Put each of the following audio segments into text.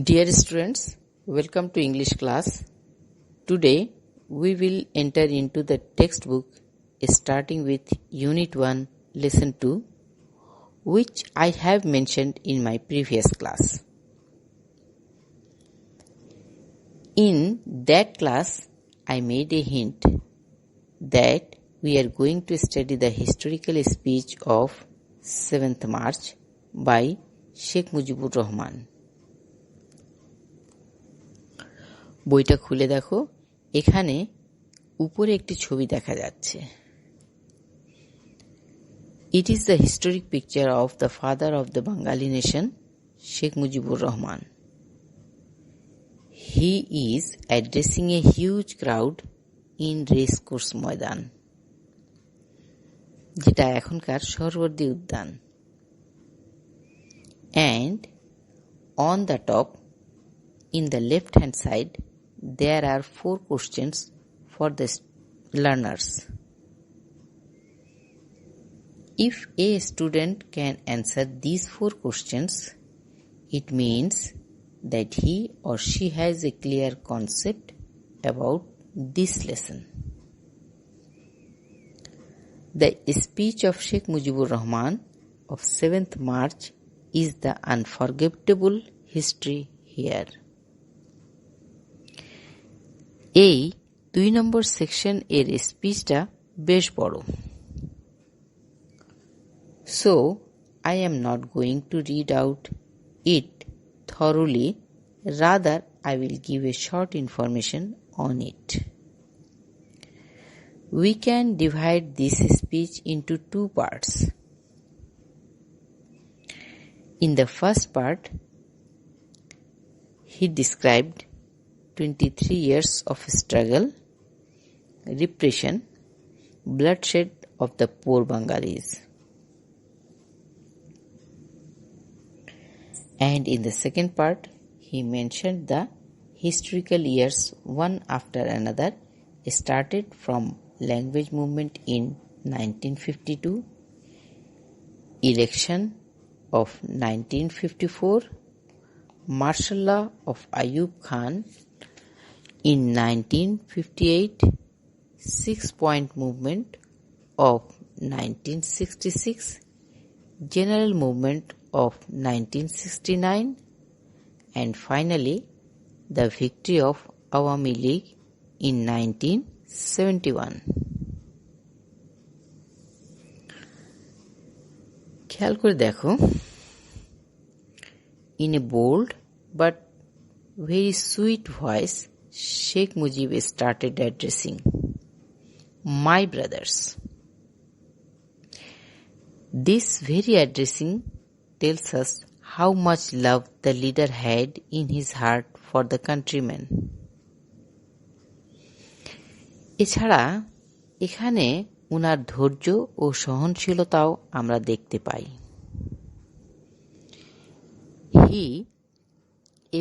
Dear students, welcome to English class. Today we will enter into the textbook starting with Unit 1, Lesson 2, which I have mentioned in my previous class. In that class, I made a hint that we are going to study the historical speech of 7th March by Sheikh Mujibur Rahman. বইটা খুলে দেখো, এখানে উপরে একটি ছবি দেখা যাচ্ছে। It is the historic picture of the father of the Bengali nation, Sheikh Mujibur Rahman. He is addressing a huge crowd in racecourse ময়দান, যেটা এখনকার সরোবর্দী উদ্যান। And on the top, in the left hand side, there are 4 questions for the learners. If a student can answer these 4 questions, it means that he or she has a clear concept about this lesson. The speech of Sheikh Mujibur Rahman of 7th March is the unforgettable history here. এই 2 নম্বর section এর স্পিচটা বেশ বড়। So, I am not going to read out it thoroughly, rather I will give a short information on it. We can divide this speech into 2 parts. In the first part, he described 23 years of struggle, repression, bloodshed of the poor Bengalis. And in the second part, he mentioned the historical years one after another, started from language movement in 1952, election of 1954, martial law of Ayub Khan in 1958, 6-point movement of 1966, general movement of 1969, and finally the victory of Awami League in 1971. খেয়াল করে দেখো, in a bold but very sweet voice, Sheikh Mujib started addressing, "My brothers." This very addressing tells us how much love the leader had in his heart for the countrymen. এছাড়া এখানে উনার ধৈর্য ও সহনশীলতাও আমরা দেখতে পাই। He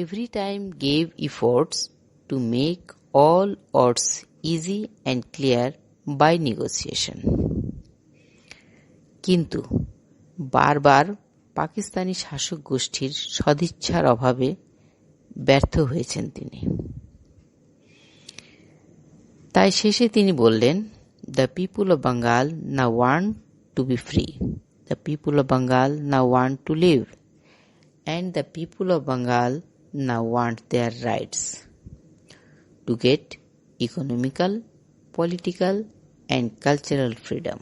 every time gave efforts to make all odds easy and clear by negotiation. কিন্তু বারবার পাকিস্তানি শাসক গোষ্ঠীর সদিচ্ছার অভাবে ব্যর্থ হয়েছেন তিনি। তাই শেষে তিনি বললেন, "The people of Bengal now want to be free. The people of Bengal now want to live. And the people of Bengal now want their rights to get economical, political, and cultural freedom."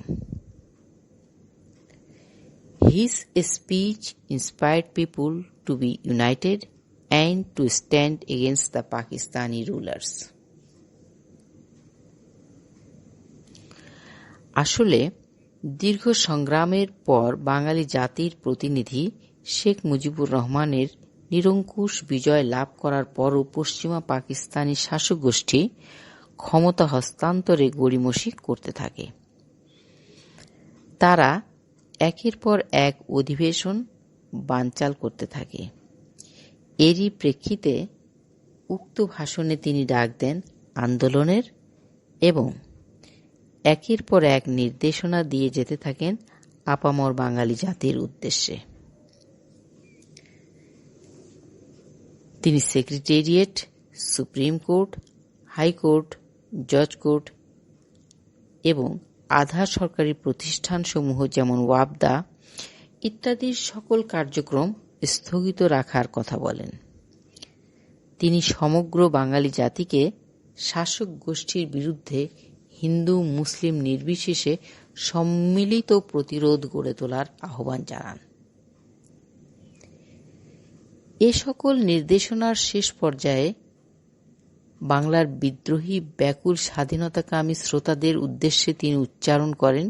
His speech inspired people to be united and to stand against the Pakistani rulers. আসলে দীর্ঘ সংগ্রামের পর বাঙালি জাতির প্রতিনিধি শেখ মুজিবুর রহমানের নিরঙ্কুশ বিজয় লাভ করার পরও পশ্চিমা পাকিস্তানি শাসক গোষ্ঠী ক্ষমতা হস্তান্তরে গড়িমসি করতে থাকে। তারা একের পর এক অধিবেশন বানচাল করতে থাকে। এরই প্রেক্ষিতে উক্ত ভাষণে তিনি ডাক দেন আন্দোলনের এবং একের পর এক নির্দেশনা দিয়ে যেতে থাকেন আপামর বাঙালি জাতির উদ্দেশ্যে। তিনি সেক্রেটারিয়েট, সুপ্রিম কোর্ট, হাইকোর্ট, জজ কোর্ট এবং আধা সরকারি প্রতিষ্ঠানসমূহ যেমন ওয়াপদা ইত্যাদির সকল কার্যক্রম স্থগিত রাখার কথা বলেন। তিনি সমগ্র বাঙালি জাতিকে শাসক গোষ্ঠীর বিরুদ্ধে হিন্দু মুসলিম নির্বিশেষে সম্মিলিত প্রতিরোধ গড়ে তোলার আহ্বান জানান। এ সকল নির্দেশনার শেষ পর্যায়ে বাংলার বিদ্রোহী ব্যাকুল স্বাধীনতাকামী শ্রোতাদের উদ্দেশ্যে তিনি উচ্চারণ করেন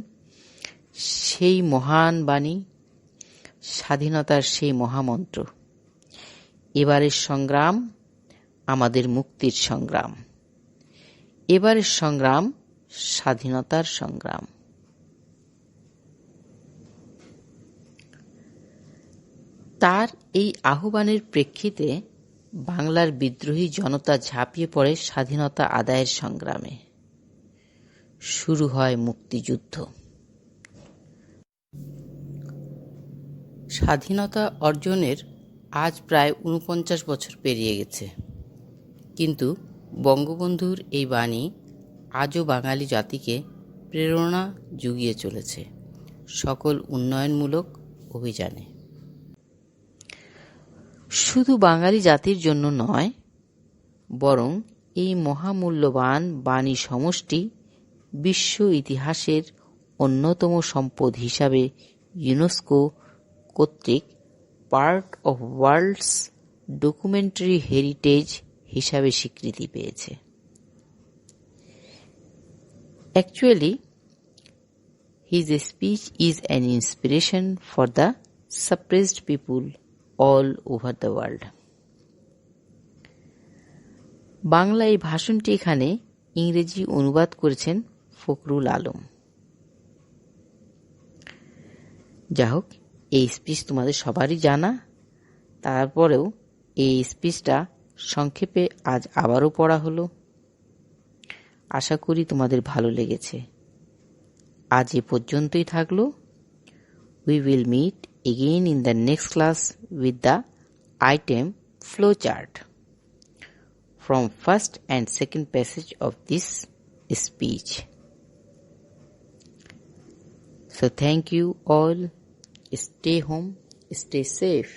সেই মহান বাণী, স্বাধীনতার সেই মহামন্ত্র, এবারের সংগ্রাম আমাদের মুক্তির সংগ্রাম, এবারের সংগ্রাম স্বাধীনতার সংগ্রাম। তার এই আহ্বানের প্রেক্ষিতে বাংলার বিদ্রোহী জনতা ঝাঁপিয়ে পড়ে স্বাধীনতা আদায়ের সংগ্রামে। শুরু হয় মুক্তিযুদ্ধ। স্বাধীনতা অর্জনের আজ প্রায় ৪৯ বছর পেরিয়ে গেছে, কিন্তু বঙ্গবন্ধুর এই বাণী আজও বাঙালি জাতিকে প্রেরণা জুগিয়ে চলেছে সকল উন্নয়নমূলক অভিযানে। শুধু বাঙালি জাতির জন্য নয়, বরং এই মহামূল্যবান বাণী সমষ্টি বিশ্ব ইতিহাসের অন্যতম সম্পদ হিসাবে ইউনেস্কো কর্তৃক part of world's documentary heritage হিসাবে স্বীকৃতি পেয়েছে। Actually, his speech is an inspiration for the suppressed people all over the world. Bangla এই ভাষণটি এখানে ইংরেজি অনুবাদ করেছেন ফখরুল আলম। যা হোক, এই স্পিচ তোমাদের সবারই জানা, তারপরেও এই স্পিচটা সংক্ষেপে আজ আবারও পড়া হলো। আশা করি তোমাদের ভালো লেগেছে। আজ এ পর্যন্তই থাকলো। We will meet again in the next class with the item flowchart from first and second passage of this speech. So thank you all. Stay home, stay safe.